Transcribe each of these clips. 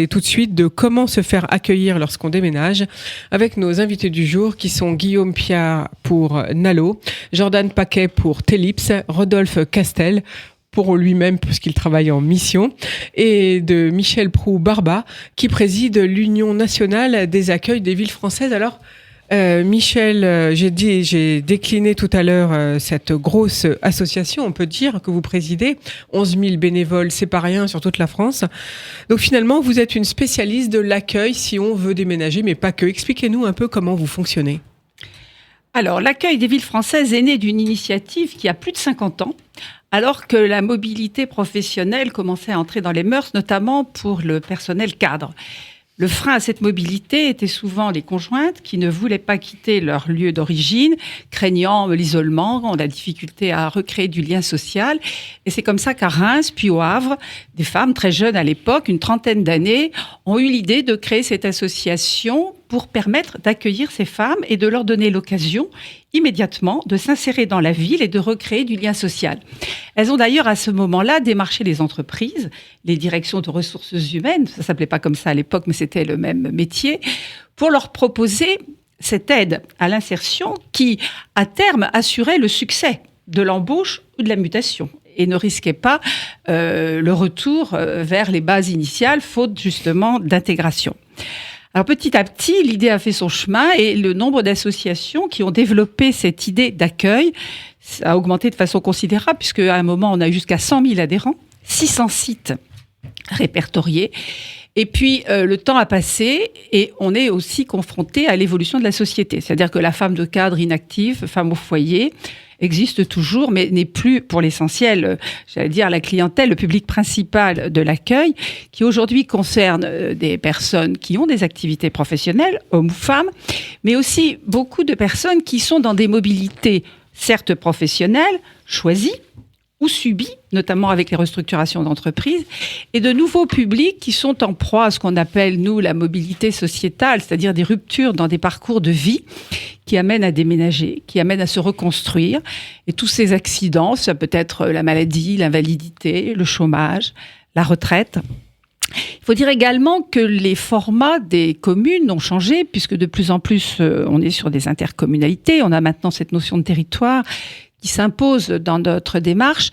Et tout de suite de comment se faire accueillir lorsqu'on déménage avec nos invités du jour qui sont Guillaume Piat pour Nalo, Jordan Paquet pour Telips, Rodolphe Castel pour lui-même puisqu'il travaille en mission et de Michel Proux-Barba qui préside l'Union nationale des accueils des villes françaises. Alors Michel, j'ai décliné tout à l'heure cette grosse association, on peut dire, que vous présidez. 11 000 bénévoles, c'est pas rien sur toute la France. Donc finalement, vous êtes une spécialiste de l'accueil si on veut déménager, mais pas que. Expliquez-nous un peu comment vous fonctionnez. Alors, l'accueil des villes françaises est né d'une initiative qui a plus de 50 ans, alors que la mobilité professionnelle commençait à entrer dans les mœurs, notamment pour le personnel cadre. Le frein à cette mobilité était souvent les conjointes qui ne voulaient pas quitter leur lieu d'origine, craignant l'isolement, la difficulté à recréer du lien social. Et c'est comme ça qu'à Reims, puis au Havre, des femmes très jeunes à l'époque, une trentaine d'années, ont eu l'idée de créer cette association pour permettre d'accueillir ces femmes et de leur donner l'occasion immédiatement de s'insérer dans la ville et de recréer du lien social. Elles ont d'ailleurs à ce moment-là démarché les entreprises, les directions de ressources humaines, ça s'appelait pas comme ça à l'époque, mais c'était le même métier, pour leur proposer cette aide à l'insertion qui, à terme, assurait le succès de l'embauche ou de la mutation et ne risquait pas le retour vers les bases initiales, faute justement d'intégration. Alors petit à petit, l'idée a fait son chemin et le nombre d'associations qui ont développé cette idée d'accueil a augmenté de façon considérable puisque à un moment, on a eu jusqu'à 100 000 adhérents, 600 sites répertoriés. Et puis, le temps a passé et on est aussi confronté à l'évolution de la société. C'est-à-dire que la femme de cadre inactive, femme au foyer, existe toujours, mais n'est plus, pour l'essentiel, j'allais dire, la clientèle, le public principal de l'accueil, qui aujourd'hui concerne des personnes qui ont des activités professionnelles, hommes ou femmes, mais aussi beaucoup de personnes qui sont dans des mobilités, certes professionnelles, choisies, ou subies, notamment avec les restructurations d'entreprises, et de nouveaux publics qui sont en proie à ce qu'on appelle, nous, la mobilité sociétale, c'est-à-dire des ruptures dans des parcours de vie qui amènent à déménager, qui amènent à se reconstruire. Et tous ces accidents, ça peut être la maladie, l'invalidité, le chômage, la retraite. Il faut dire également que les formats des communes ont changé, puisque de plus en plus, on est sur des intercommunalités. On a maintenant cette notion de territoire qui s'impose dans notre démarche,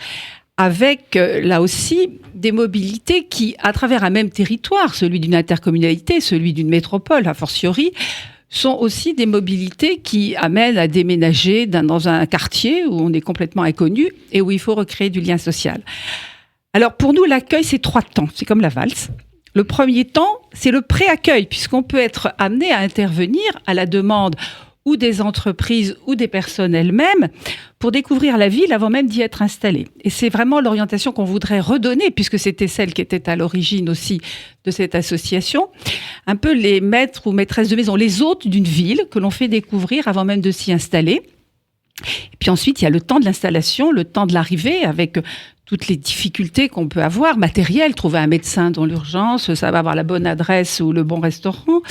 avec là aussi des mobilités qui, à travers un même territoire, celui d'une intercommunalité, celui d'une métropole, a fortiori, sont aussi des mobilités qui amènent à déménager dans un quartier où on est complètement inconnu et où il faut recréer du lien social. Alors pour nous, l'accueil, c'est 3 temps, c'est comme la valse. Le premier temps, c'est le pré-accueil, puisqu'on peut être amené à intervenir à la demande ou des entreprises ou des personnes elles-mêmes pour découvrir la ville avant même d'y être installées. Et c'est vraiment l'orientation qu'on voudrait redonner, puisque c'était celle qui était à l'origine aussi de cette association. Un peu les maîtres ou maîtresses de maison, les hôtes d'une ville que l'on fait découvrir avant même de s'y installer. Et puis ensuite, il y a le temps de l'installation, le temps de l'arrivée, avec toutes les difficultés qu'on peut avoir, matérielles, trouver un médecin dans l'urgence, ça va avoir la bonne adresse ou le bon restaurant.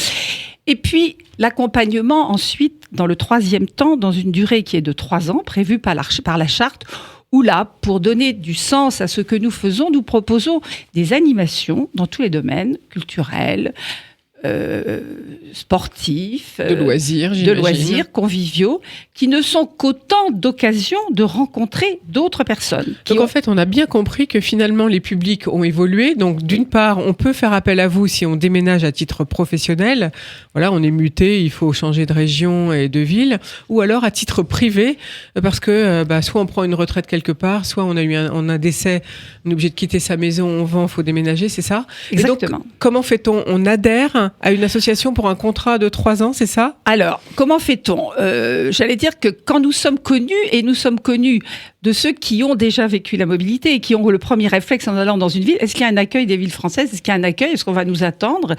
Et puis, l'accompagnement ensuite, dans le 3e temps, dans une durée qui est de 3 ans, prévue par la charte, où là, pour donner du sens à ce que nous faisons, nous proposons des animations dans tous les domaines, culturels, sportifs, de loisirs, conviviaux, qui ne sont qu'autant d'occasions de rencontrer d'autres personnes. Donc en fait, on a bien compris que finalement les publics ont évolué. Donc d'une part, on peut faire appel à vous si on déménage à titre professionnel. Voilà, on est muté, il faut changer de région et de ville, ou alors à titre privé, parce que soit on prend une retraite quelque part, soit on a eu un décès, on est obligé de quitter sa maison, on vend, il faut déménager, c'est ça ? Exactement. Et donc, comment fait-on ? On adhère à une association pour un contrat de 3 ans, c'est ça ? Alors, comment fait-on ? J'allais dire que quand nous sommes connus, et nous sommes connus de ceux qui ont déjà vécu la mobilité et qui ont le premier réflexe en allant dans une ville, est-ce qu'il y a un accueil des villes françaises ? Est-ce qu'il y a un accueil ? Est-ce qu'on va nous attendre ?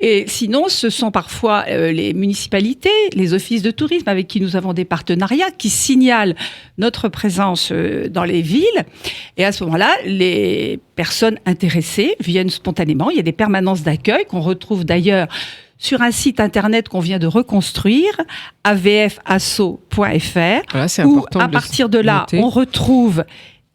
Et sinon, ce sont parfois les municipalités, les offices de tourisme avec qui nous avons des partenariats qui signalent notre présence dans les villes. Et à ce moment-là, les personnes intéressées viennent spontanément. Il y a des permanences d'accueil qu'on retrouve d'ailleurs sur un site internet qu'on vient de reconstruire, avfasso.fr, voilà, c'est où important à partir de là, on retrouve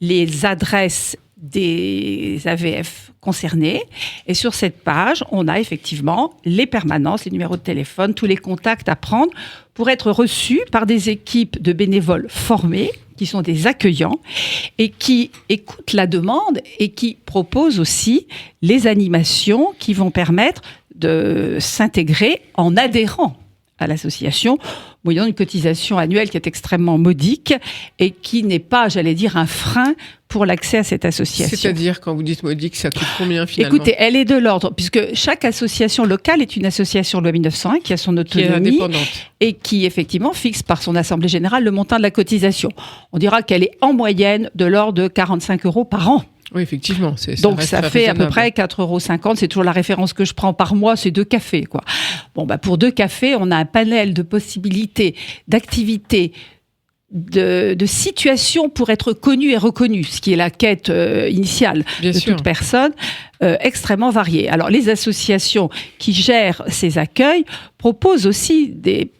les adresses des AVF concernés. Et sur cette page, on a effectivement les permanences, les numéros de téléphone, tous les contacts à prendre pour être reçus par des équipes de bénévoles formés, qui sont des accueillants, et qui écoutent la demande et qui proposent aussi les animations qui vont permettre de s'intégrer en adhérant à l'association, moyennant une cotisation annuelle qui est extrêmement modique et qui n'est pas, j'allais dire, un frein pour l'accès à cette association. C'est-à-dire, quand vous dites modique, ça coûte combien finalement ? Écoutez, elle est de l'ordre, puisque chaque association locale est une association loi 1901 qui a son autonomie, qui est indépendante, et qui effectivement fixe par son assemblée générale le montant de la cotisation. On dira qu'elle est en moyenne de l'ordre de 45 € par an. Oui, effectivement. Donc, ça fait à peu près 4,50 €. C'est toujours la référence que je prends par mois, c'est 2 cafés, quoi. Bon, pour 2 cafés, on a un panel de possibilités, d'activités, de situations pour être connues et reconnues, ce qui est la quête initiale de toute personne, extrêmement variée. Alors, les associations qui gèrent ces accueils proposent aussi des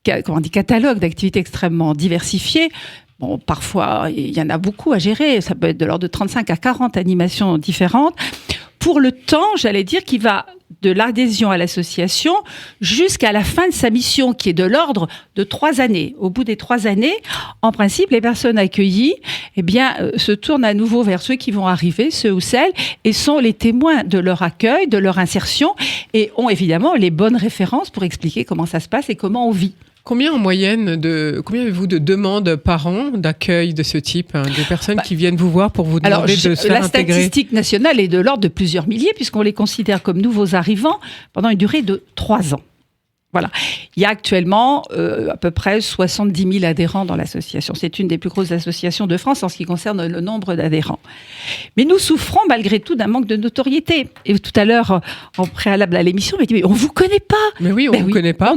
catalogues d'activités extrêmement diversifiés. Bon, parfois, il y en a beaucoup à gérer. Ça peut être de l'ordre de 35 à 40 animations différentes. Pour le temps, j'allais dire, qui va de l'adhésion à l'association jusqu'à la fin de sa mission, qui est de l'ordre de 3 années. Au bout des 3 années, en principe, les personnes accueillies, se tournent à nouveau vers ceux qui vont arriver, ceux ou celles, et sont les témoins de leur accueil, de leur insertion, et ont évidemment les bonnes références pour expliquer comment ça se passe et comment on vit. Combien avez-vous de demandes par an d'accueil de ce type, de personnes qui viennent vous voir pour vous demander de se faire intégrer ? La statistique nationale est de l'ordre de plusieurs milliers, puisqu'on les considère comme nouveaux arrivants pendant une durée de 3 ans. Voilà. Il y a actuellement à peu près 70 000 adhérents dans l'association. C'est une des plus grosses associations de France en ce qui concerne le nombre d'adhérents. Mais nous souffrons malgré tout d'un manque de notoriété. Et tout à l'heure, en préalable à l'émission, on m'a dit « Mais on ne vous connaît pas !» Mais oui, on ne vous connaît pas.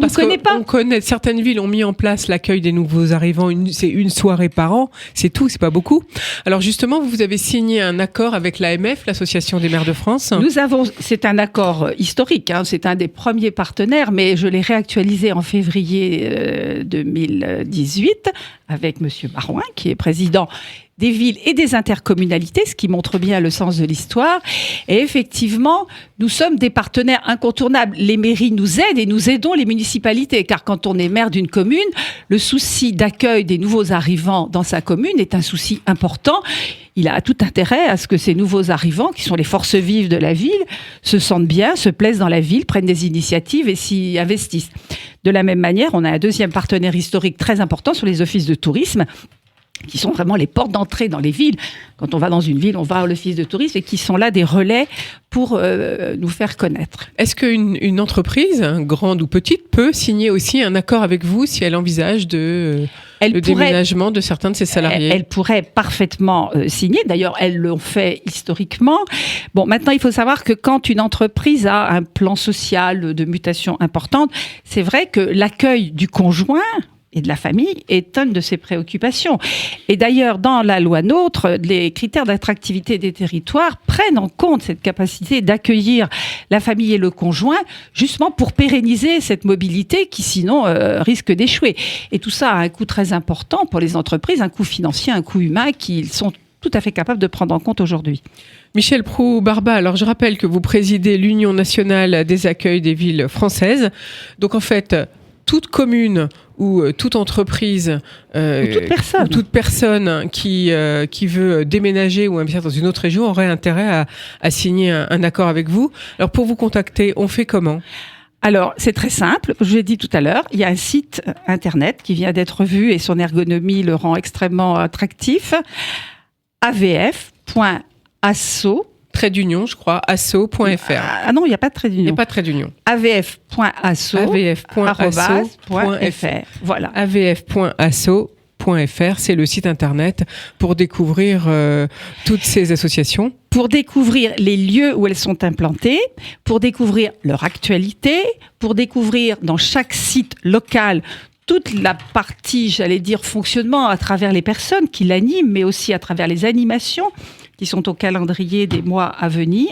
On connaît, certaines villes ont mis en place l'accueil des nouveaux arrivants. C'est une soirée par an. C'est tout, c'est pas beaucoup. Alors justement, vous avez signé un accord avec l'AMF, l'Association des maires de France. C'est un accord historique. C'est un des premiers partenaires, mais je l'ai réactualisé en février 2018 avec Monsieur Barouin, qui est président des villes et des intercommunalités, ce qui montre bien le sens de l'histoire. Et effectivement, nous sommes des partenaires incontournables. Les mairies nous aident et nous aidons les municipalités, car quand on est maire d'une commune, le souci d'accueil des nouveaux arrivants dans sa commune est un souci important. Il a tout intérêt à ce que ces nouveaux arrivants, qui sont les forces vives de la ville, se sentent bien, se plaisent dans la ville, prennent des initiatives et s'y investissent. De la même manière, on a un deuxième partenaire historique très important sur les offices de tourisme, qui sont vraiment les portes d'entrée dans les villes. Quand on va dans une ville, on va à l'office de tourisme et qui sont là des relais pour nous faire connaître. Est-ce qu'une entreprise, grande ou petite, peut signer aussi un accord avec vous si elle envisage le déménagement de certains de ses salariés ? Elle pourrait parfaitement signer. D'ailleurs, elles l'ont fait historiquement. Bon, maintenant, il faut savoir que quand une entreprise a un plan social de mutation importante, c'est vrai que l'accueil du conjoint et de la famille est une de ses préoccupations. Et d'ailleurs, dans la loi NOTRe, les critères d'attractivité des territoires prennent en compte cette capacité d'accueillir la famille et le conjoint, justement pour pérenniser cette mobilité qui, sinon, risque d'échouer. Et tout ça a un coût très important pour les entreprises, un coût financier, un coût humain qu'ils sont tout à fait capables de prendre en compte aujourd'hui. Michel Proulx-Barba, alors je rappelle que vous présidez l'Union nationale des accueils des villes françaises. Donc en fait, toute commune ou toute entreprise ou toute personne qui veut déménager ou investir dans une autre région aurait intérêt à signer un accord avec vous. Alors pour vous contacter, on fait comment ? Alors, c'est très simple. Je vous l'ai dit tout à l'heure, il y a un site internet qui vient d'être revu et son ergonomie le rend extrêmement attractif. avf.asso trait d'union, je crois, asso.fr. Ah non, il n'y a pas de trait d'union. Il n'y a pas de trait d'union. avf.asso.fr. Voilà. avf.asso.fr, c'est le site internet pour découvrir toutes ces associations. Pour découvrir les lieux où elles sont implantées, pour découvrir leur actualité, pour découvrir dans chaque site local toute la partie, j'allais dire, fonctionnement à travers les personnes qui l'animent, mais aussi à travers les animations qui sont au calendrier des mois à venir.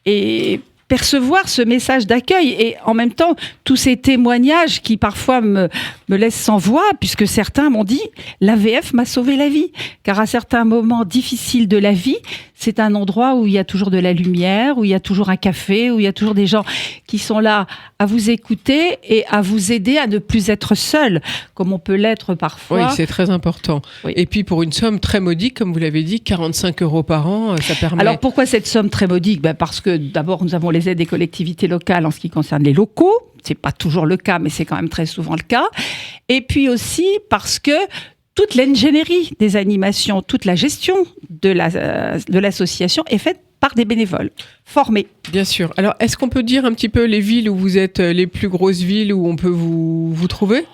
Et percevoir ce message d'accueil et en même temps tous ces témoignages qui parfois me laissent sans voix, puisque certains m'ont dit l'AVF m'a sauvé la vie, car à certains moments difficiles de la vie, c'est un endroit où il y a toujours de la lumière, où il y a toujours un café, où il y a toujours des gens qui sont là à vous écouter et à vous aider à ne plus être seul, comme on peut l'être parfois. Oui, c'est très important. Oui. Et puis pour une somme très modique, comme vous l'avez dit, 45 € par an, ça permet... Alors pourquoi cette somme très modique ? Parce que d'abord nous avons les aides des collectivités locales en ce qui concerne les locaux. C'est pas toujours le cas, mais c'est quand même très souvent le cas. Et puis aussi parce que toute l'ingénierie des animations, toute la gestion de l'association est faite par des bénévoles formés. Bien sûr. Alors, est-ce qu'on peut dire un petit peu les villes où vous êtes, les plus grosses villes où on peut vous trouver ?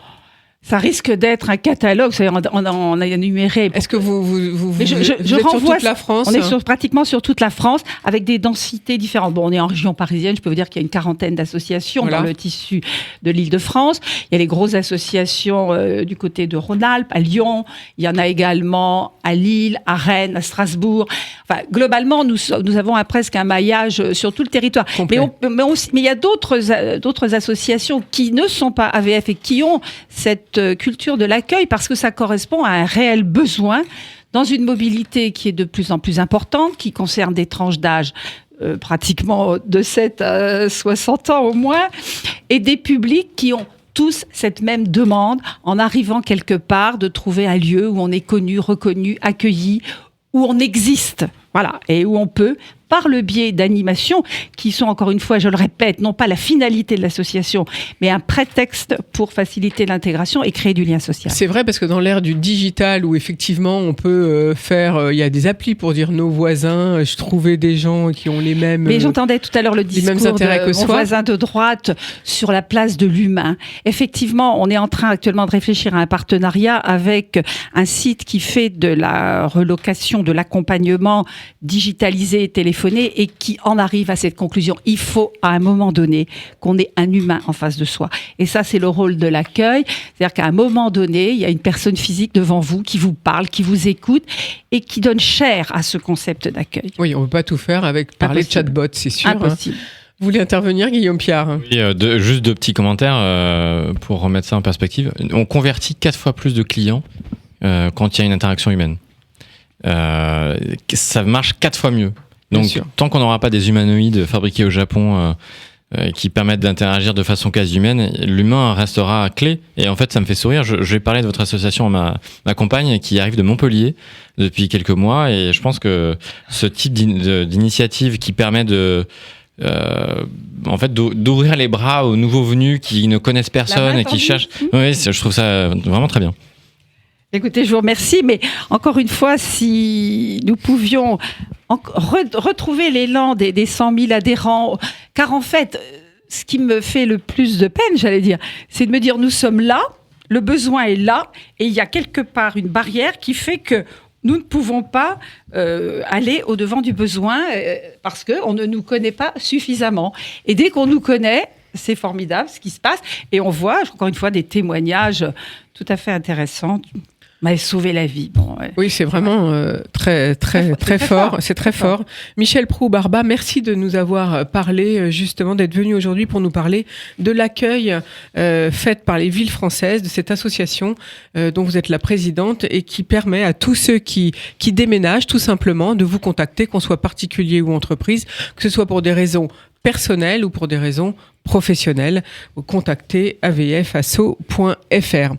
Ça risque d'être un catalogue, on a énuméré. Est-ce que vous je êtes sur renvoie toute la France ? On est pratiquement sur toute la France, avec des densités différentes. Bon, on est en région parisienne, je peux vous dire qu'il y a une 40aine d'associations dans le tissu de l'Île-de-France. Il y a les grosses associations du côté de Rhône-Alpes, à Lyon. Il y en a également à Lille, à Rennes, à Strasbourg. Enfin, globalement, nous avons presque un maillage sur tout le territoire. Mais il y a d'autres associations qui ne sont pas AVF et qui ont cette culture de l'accueil parce que ça correspond à un réel besoin dans une mobilité qui est de plus en plus importante, qui concerne des tranches d'âge pratiquement de 7 à 60 ans au moins, et des publics qui ont tous cette même demande en arrivant quelque part de trouver un lieu où on est connu, reconnu, accueilli, où on existe, voilà, et où on peut, par le biais d'animations qui sont, encore une fois, je le répète, non pas la finalité de l'association, mais un prétexte pour faciliter l'intégration et créer du lien social. C'est vrai, parce que dans l'ère du digital, où effectivement on peut faire, il y a des applis pour dire nos voisins, je trouvais des gens qui ont les mêmes... Mais j'entendais tout à l'heure le discours de mon voisin de droite sur la place de l'humain. Effectivement, on est en train actuellement de réfléchir à un partenariat avec un site qui fait de la relocation, de l'accompagnement digitalisé et téléphonique, et qui en arrive à cette conclusion. Il faut, à un moment donné, qu'on ait un humain en face de soi. Et ça, c'est le rôle de l'accueil. C'est-à-dire qu'à un moment donné, il y a une personne physique devant vous qui vous parle, qui vous écoute et qui donne chair à ce concept d'accueil. Oui, on ne peut pas tout faire avec parler de chatbot, c'est sûr. Impossible. Vous voulez intervenir, Guillaume Piard ? Oui, juste deux petits commentaires pour remettre ça en perspective. On convertit 4 fois plus de clients quand il y a une interaction humaine. Ça marche 4 fois mieux. Donc, tant qu'on n'aura pas des humanoïdes fabriqués au Japon qui permettent d'interagir de façon quasi humaine, l'humain restera clé. Et en fait, ça me fait sourire. Je vais parler de votre association à ma compagne qui arrive de Montpellier depuis quelques mois. Et je pense que ce type d'initiative qui permet en fait, d'ouvrir les bras aux nouveaux venus qui ne connaissent personne et qui cherchent... Oui, je trouve ça vraiment très bien. Écoutez, je vous remercie, mais encore une fois, si nous pouvions retrouver l'élan des 100 000 adhérents, car en fait, ce qui me fait le plus de peine, j'allais dire, c'est de me dire, nous sommes là, le besoin est là, et il y a quelque part une barrière qui fait que nous ne pouvons pas aller au-devant du besoin parce qu'on ne nous connaît pas suffisamment. Et dès qu'on nous connaît, c'est formidable ce qui se passe. Et on voit, encore une fois, des témoignages tout à fait intéressants. M'avait sauvé la vie. Bon, ouais. Oui, c'est vraiment très fort. C'est très fort. Michel Proulx-Barba, merci de nous avoir parlé, justement, d'être venu aujourd'hui pour nous parler de l'accueil fait par les villes françaises, de cette association dont vous êtes la présidente et qui permet à tous ceux qui déménagent, tout simplement, de vous contacter, qu'on soit particulier ou entreprise, que ce soit pour des raisons personnelles ou pour des raisons professionnelles. Contactez avfasso.fr.